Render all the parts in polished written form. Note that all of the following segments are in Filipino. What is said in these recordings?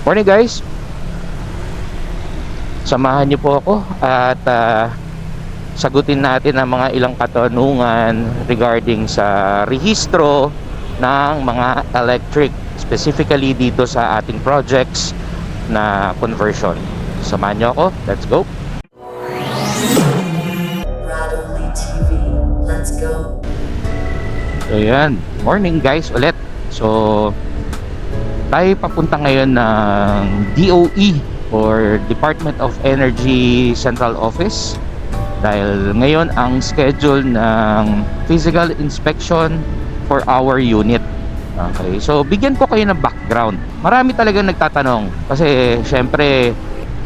Morning guys, samahan niyo po ako at sagutin natin ang mga ilang katanungan regarding sa rehistro ng mga electric, specifically dito sa ating projects na conversion. Samahan niyo ako, let's go. Radically TV, let's go. So yan, morning guys ulit. So tayo papunta ngayon ng DOE or Department of Energy Central Office dahil ngayon ang schedule ng physical inspection for our unit. Okay, so bigyan ko kayo ng background. Marami talagang nagtatanong kasi syempre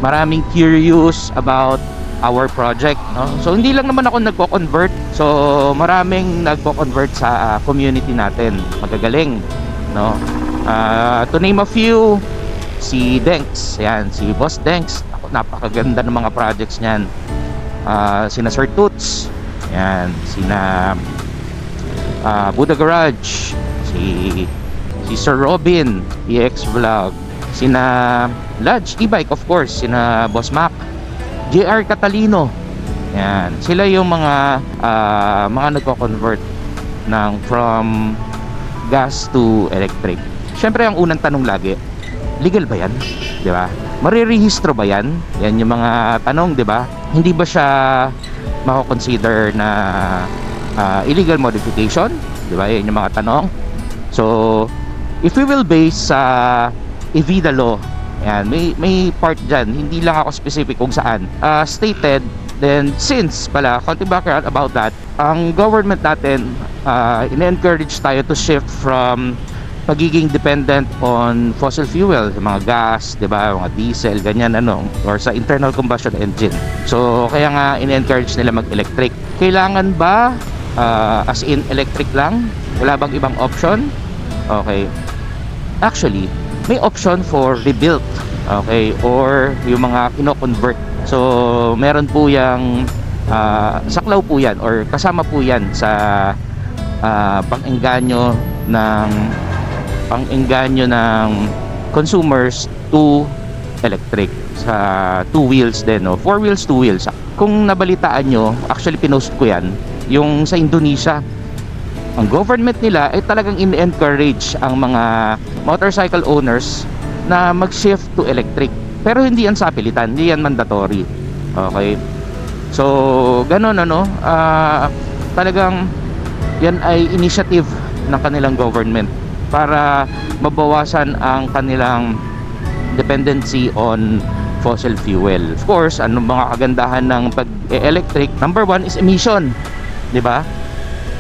maraming curious about our project, no? So hindi lang naman ako nagko-convert, so maraming nagko-convert sa community natin, magagaling, no? To name a few, si Denks, yan, si Boss Denks, napakaganda ng mga projects niyan. Sina Sir Toots, yan, sina Buddha Garage, si Sir Robin, EX Vlog, sina Lodge E-Bike, of course, sina Boss Mac, JR Catalino, yan, sila yung mga nagko-convert from gas to electric. Siyempre ang unang tanong lagi, legal ba yan? Di ba? Marirehistro ba yan? Yan yung mga tanong, di ba? Hindi ba siya mako-consider na illegal modification? Di ba? Yan yung mga tanong. So, if we will base sa EVIDA law, yan, may part dyan, hindi lang ako specific kung saan stated. Then since pala, konti background about that, ang government natin in-encourage tayo to shift from pagiging dependent on fossil fuel, mga gas, 'di ba, mga diesel, ganyan or sa internal combustion engine. So kaya nga in-encourage nila mag-electric. Kailangan ba as in electric lang? Wala bang ibang option? Okay. Actually, may option for rebuilt, okay, or yung mga kino-convert. So meron po yang saklaw po yan or kasama po yan sa pang-engganyo ng consumers to electric sa 2 wheels din, no? 4 wheels, 2 wheels. Kung nabalitaan nyo, actually pinost ko yan, yung sa Indonesia, ang government nila ay talagang in-encourage ang mga motorcycle owners na mag-shift to electric. Pero hindi yan sa pilitan, hindi yan mandatory. Okay? So, ganun talagang yan ay initiative ng kanilang government para mabawasan ang kanilang dependency on fossil fuel. Of course, ano mga kagandahan ng pag-electric? Number 1 is emission. 'Di ba?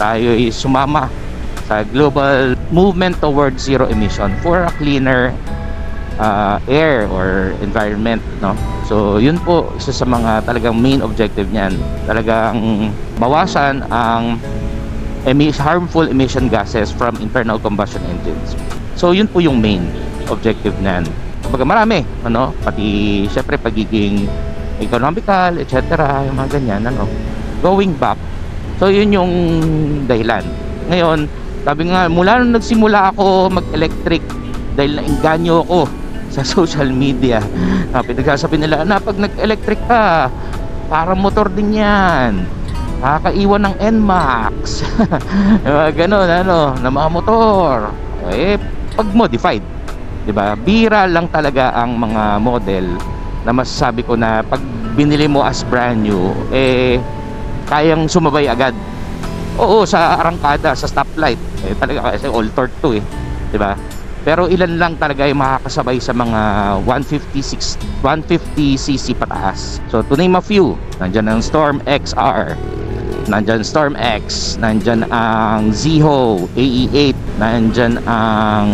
Tayo ay sumama sa global movement towards zero emission for a cleaner air or environment, no? So yun po isa sa mga talagang main objective niyan, talagang bawasan ang harmful emission gases from internal combustion engines. So yun po yung main objective niyan. Kumbaga marami, pati syempre pagiging economical, etc., yung mga ganyan, going back. So yun yung dahilan. Ngayon, sabi nga, mula nung nagsimula ako mag-electric dahil nainganyo ako sa social media, pinagsasabi nila na pag nag-electric ka, parang motor din yan, nakakaiwan ng NMAX. Ganon, na mga motor. Pag modified, diba? Bira lang talaga ang mga model na masasabi ko na pag binili mo as brand new, kayang sumabay agad. Oo, sa arangkada, sa stoplight, talaga kasi all torque to, diba? Pero ilan lang talaga yung makakasabay sa mga 150cc pataas. So to name a few, nandyan ang Storm XR, nandyan Storm X, nandyan ang Ziho AE8, nandyan ang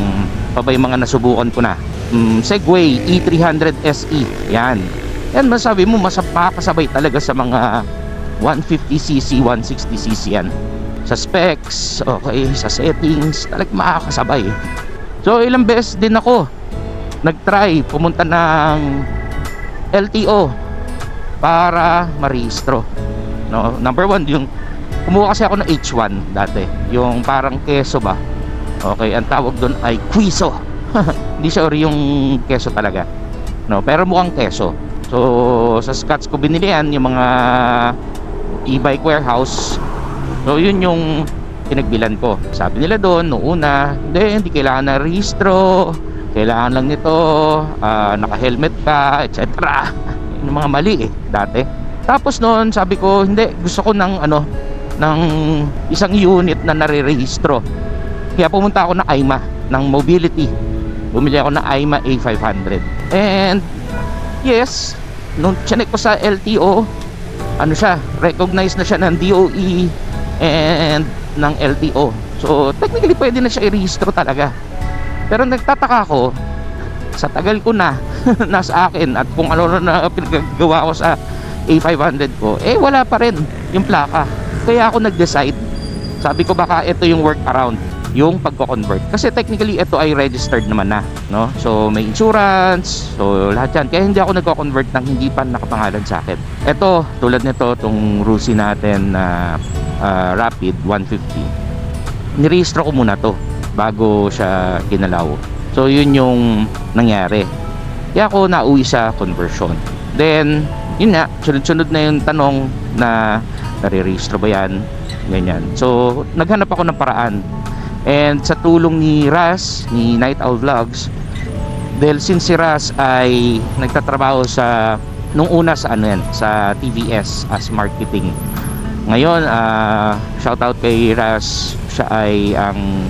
yung mga nasubukan ko na, Segway E300 SE. Yan masabi mo makakasabay talaga sa mga 150cc, 160cc yan. Sa specs, okay, sa settings, talagang makakasabay. So ilang beses din ako nagtry pumunta ng LTO para marehistro, no? Number 1, yung kumuha kasi ako ng H1 dati, yung parang keso ba, okay, ang tawag doon ay quiso. Hindi siya yung keso talaga, no? Pero mukhang keso. So sa Scotts ko binili yan, yung mga e-bike warehouse. So yun yung pinagbilan ko. Sabi nila doon noong una, hindi kailangan ng rehistro, kailangan lang nito naka-helmet ka, etc. Yung mga mali dati. Tapos noon sabi ko, hindi, gusto ko ng ng isang unit na nare-rehistro. Kaya pumunta ako ng AIMA, ng mobility. Bumili ako ng AIMA A500. And yes, nung chinek ko sa LTO, recognized na siya ng DOE and ng LTO. So technically pwede na siya i-rehistro talaga. Pero nagtataka ako, sa tagal ko na nasa akin at kung ano na pinagagawa ko sa A500 ko, wala pa rin yung plaka. Kaya ako nag-decide, sabi ko baka ito yung workaround, yung pagko-convert. Kasi technically ito ay registered naman na, no? So may insurance, so lahat yan. Kaya hindi ako nagko-convert ng hindi pa nakapangalan sa akin. Ito, tulad nito, itong Rusi natin na Rapid 150. Nirehistro ko muna to bago siya kinalaw. So yun yung nangyari. Kaya ako nauwi sa conversion. Then, yun nga, sunod-sunod na yung tanong na nare-rehistro ba yan? Ganyan. So, naghanap ako ng paraan. And sa tulong ni Ras, ni Night Owl Vlogs, dahil since si Ras ay nagtatrabaho nung una sa sa TVS as marketing. Ngayon, shoutout kay Ras, siya ay ang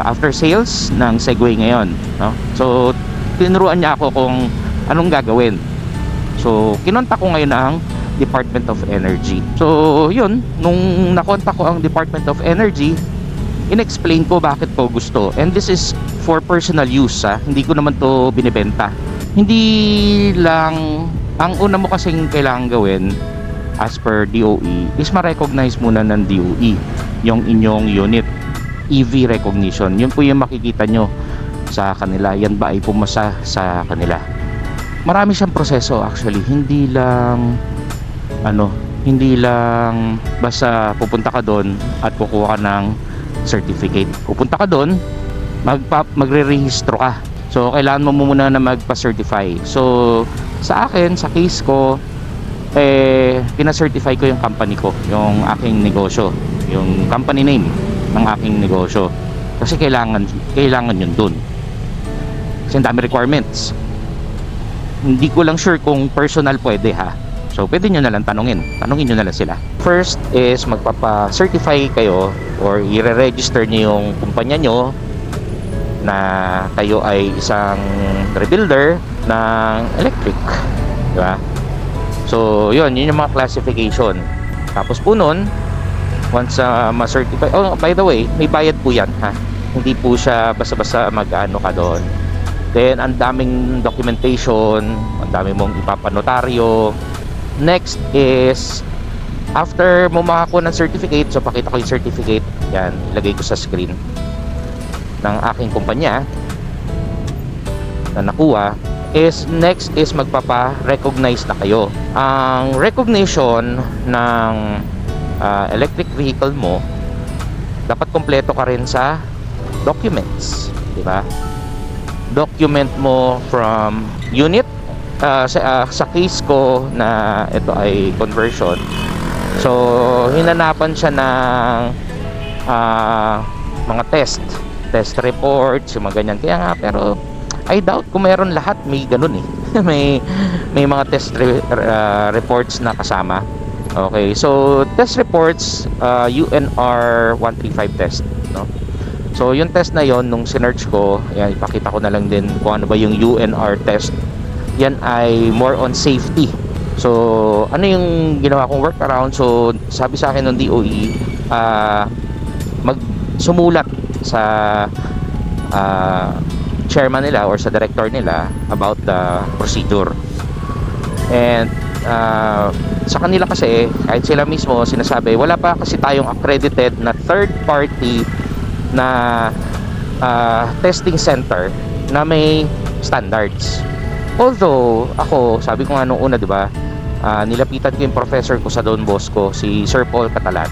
after sales ng Segway ngayon, no? So, tinuruan niya ako kung anong gagawin. So, kinontak ko ngayon ang Department of Energy. So, yun, nung nakontak ko ang Department of Energy, in-explain ko bakit ko gusto. And this is for personal use, hindi ko naman to binibenta. Hindi lang, ang una mo kasing kailangan gawin as per DOE is ma-recognize muna ng DOE yung inyong unit. EV recognition, yun po yung makikita nyo sa kanila, yan ba ay pumasa sa kanila. Marami siyang proseso actually, hindi lang basta pupunta ka doon at kukuha ka ng certificate. Pupunta ka doon, magre-rehistro ka. So kailangan mo muna na magpa-certify. So sa akin, sa case ko, pina-certify ko yung company ko, yung aking negosyo, yung company name ng aking negosyo. Kasi kailangan yun dun. Kasi ang dami requirements. Hindi ko lang sure kung personal pwede So pwede nyo na lang tanungin nyo na lang sila. First is magpapa-certify kayo or i-register nyo yung kumpanya nyo na kayo ay isang rebuilder ng electric, diba? So yun yung mga classification. Tapos po nun, once ma-certify, by the way, may bayad po yan hindi po siya basta-basta mag-ano ka doon. Then ang daming documentation, ang dami mong ipapanotaryo. Next is after mo makakuha ng certificate, so pakita ko yung certificate, yan, ilagay ko sa screen ng aking kumpanya na nakuha. Next is magpapa-recognize na kayo. Ang recognition ng electric vehicle mo, dapat kompleto ka rin sa documents, di ba? Document mo from unit, sa case ko na ito ay conversion. So hinanapan siya ng mga test reports, yung mga ganyan. Kaya nga, pero I doubt kung meron lahat may ganun may mga test reports na kasama. Okay, so test reports, UNR 135 test, no? So yung test na yon, nung sinearch ko, yan, ipakita ko na lang din kung ano ba yung UNR test. Yan ay more on safety. So ano yung ginawa kong workaround? So sabi sa akin ng DOE, sumulat sa chairman nila or sa director nila about the procedure. And sa kanila kasi, kahit sila mismo sinasabi, wala pa kasi tayong accredited na third party na testing center na may standards. Although ako, sabi ko nga nung una, di ba, nilapitan ko yung professor ko sa Don Bosco, si Sir Paul Catalan.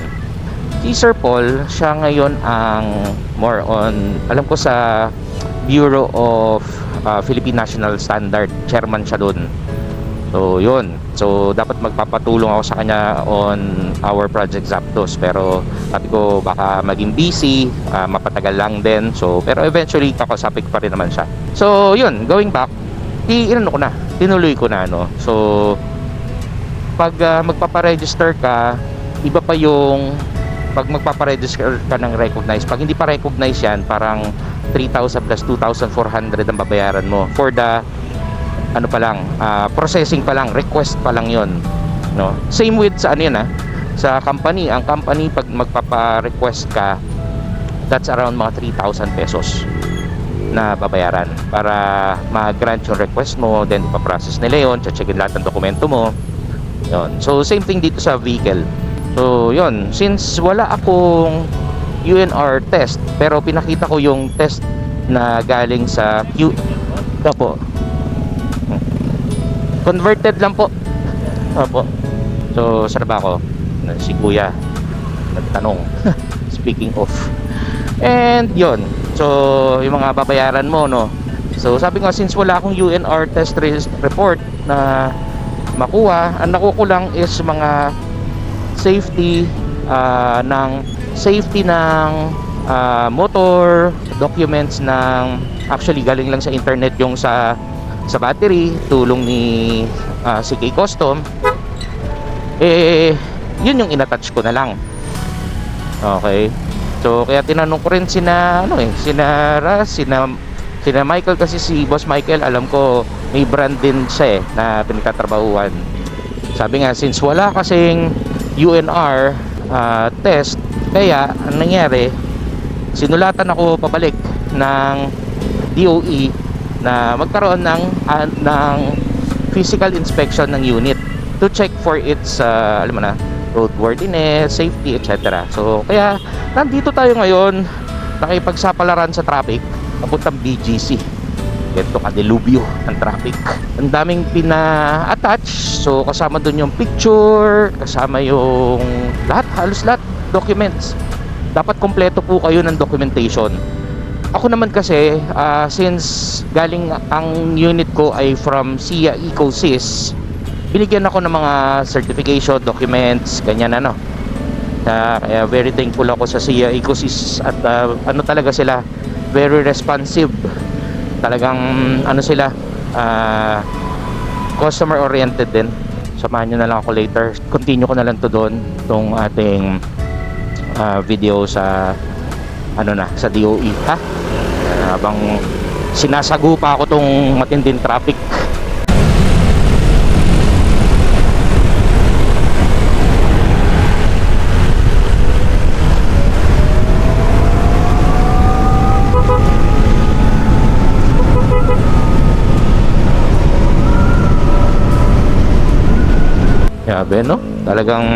Si Sir Paul, siya ngayon ang more on, alam ko sa Bureau of Philippine National Standard. Chairman siya doon. So yun, so dapat magpapatulong ako sa kanya on our Project Zapdos, pero sabi ko baka maging busy, mapatagal lang din. So pero eventually kakasapik pa rin naman siya. So yun, going back, tinuloy ko na, no. So pag magpapa-register ka, iba pa yung pag magpapa-register ka ng recognize. Pag hindi pa recognize yan, parang 3,000 plus 2,400 ang babayaran mo for the ano pa lang, processing pa lang, request pa lang yon, no. Same with sa ano yun, sa company. Ang company pag magpapa-request ka, that's around mga 3,000 pesos na babayaran para ma-grant yung request mo, then ipaprocess nila yun, checkin lahat ng dokumento mo yun. So same thing dito sa vehicle. So yun, since wala akong UNR test, pero pinakita ko yung test na galing sa po, converted lang po. Opo. So, saan ba ako? Si Kuya nagtanong. Speaking of. And yon. So, yung mga babayaran mo, no. So, sabi ko, since wala akong UNR test report na makuha, ang nakuha lang is mga safety ng motor, documents ng, actually galing lang sa internet yung sa battery, tulong ni CK Custom. Yun yung inattach ko na lang. Okay. So kaya tinanong ko rin sina Ras, sina Michael, kasi si Boss Michael alam ko may brand din siya na pinagtatrabahuan. Sabi nga, since wala kasing UNR test, kaya ang nangyari, sinulatan ako pabalik ng DOE na magkaroon ng physical inspection ng unit to check for its roadworthiness, safety, etc. So kaya nandito tayo ngayon, nakipagsapalaran sa traffic papuntang BGC. Ito kadelubyo ng traffic, ang daming pina-attach. So kasama dun yung picture, kasama yung halos lahat documents. Dapat kompleto po kayo ng documentation. Ako naman kasi, since galing ang unit ko ay from SIA Ecosys, binigyan ako ng mga certification documents, ganyan kaya very thankful ako sa SIA Ecosys at talaga sila, very responsive. Talagang sila, customer oriented din. Samahan nyo na lang ako later. Continue ko na lang to doon, tong ating video sa sa DOE, habang sinasago pa ako tong matinding traffic. Yabe, no? Talagang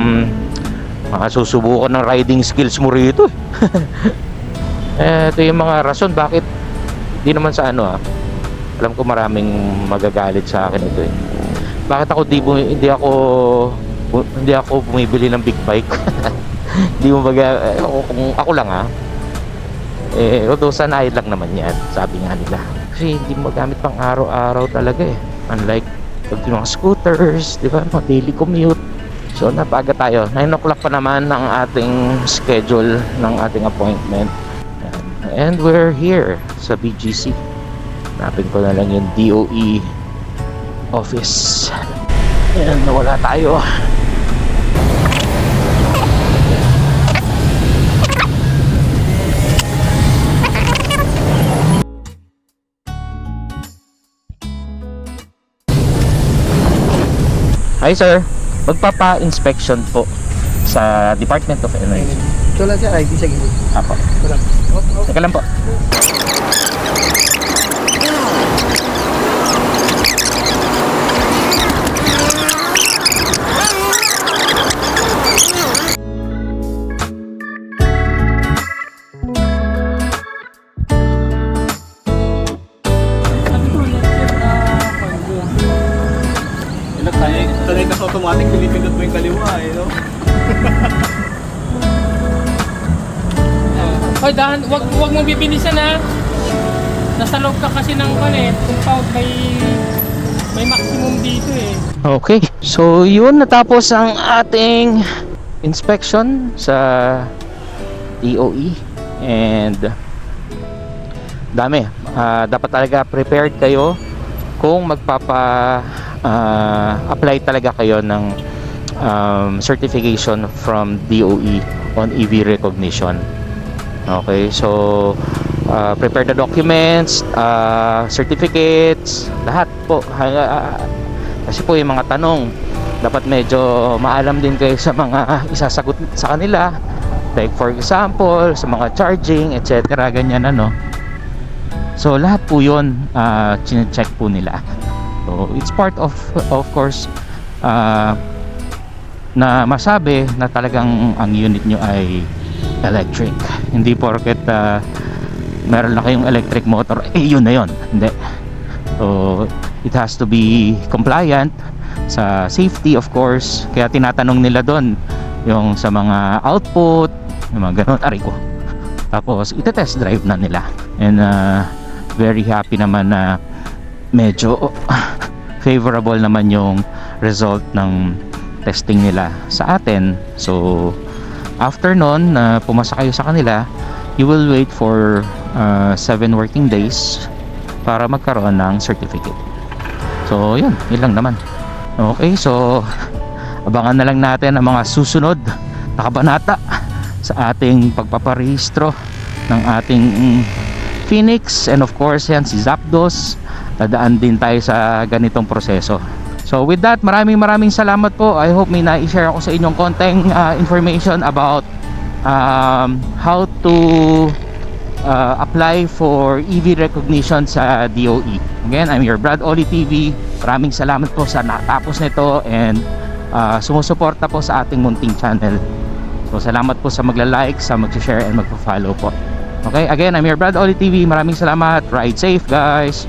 makasusubukan ng riding skills mo rito. Ito yung mga rason bakit di naman sa alam ko maraming magagalit sa akin ito bakit ako hindi ako bumibili ng big bike. Hindi mo kung ako lang although sanay lang naman yan, sabi nga nila, kasi hindi mo gamit pang araw-araw talaga unlike yung mga scooters, di ba, mga daily commute. So napaga tayo, 9 o'clock pa naman ang ating schedule ng ating appointment. And we're here sa BGC. Hanapin ko na lang yung DOE office. Ayan, nawala tayo. Hi sir, magpapa-inspection po sa Department of Energy. Ito lang siya, ID sa gilid. Apo. Ito lang. Teka lang po. Sanay ka sa automatic, pinipindot mo yung kaliwa, no? Hoy, dahan, wag mo bibilisan ha. Nasa loob ka kasi ng compound, may maximum dito eh. Okay, so yun, natapos ang ating inspection sa DOE and dami. Dapat talaga prepared kayo kung apply talaga kayo ng certification from DOE on EV recognition. Okay, so prepare the documents, certificates, lahat po. Kasi po yung mga tanong, dapat medyo maalam din kayo sa mga isasagot sa kanila. Like for example, sa mga charging, etc. Ganyan ano. So lahat po yun, chine-check po nila. So it's part of course, na masabi na talagang ang unit nyo ay electric. Hindi porket meron na kayong electric motor, yun na yun. Hindi. So it has to be compliant sa safety of course. Kaya tinatanong nila doon yung sa mga output, yung mga ganun, aray ko. Tapos ite-test drive na nila. And very happy naman na medyo favorable naman yung result ng testing nila sa atin. So after nun, pumasa kayo sa kanila, you will wait for 7 working days para magkaroon ng certificate. So yun lang naman. Okay, so abangan na lang natin ang mga susunod na kabanata sa ating pagpaparehistro ng ating Phoenix, and of course yan si Zapdos. Dadaan din tayo sa ganitong proseso. So with that, maraming salamat po. I hope may na-share ako sa inyong konting information about how to apply for EV recognition sa DOE. Again, I'm your Brad Oli TV. Maraming salamat po sa natapos nito and sumusuporta po sa ating munting channel. So salamat po sa magla-like, sa mag-share and magpa-follow po. Okay, again, I'm your Brad Oli TV. Maraming salamat. Ride safe, guys.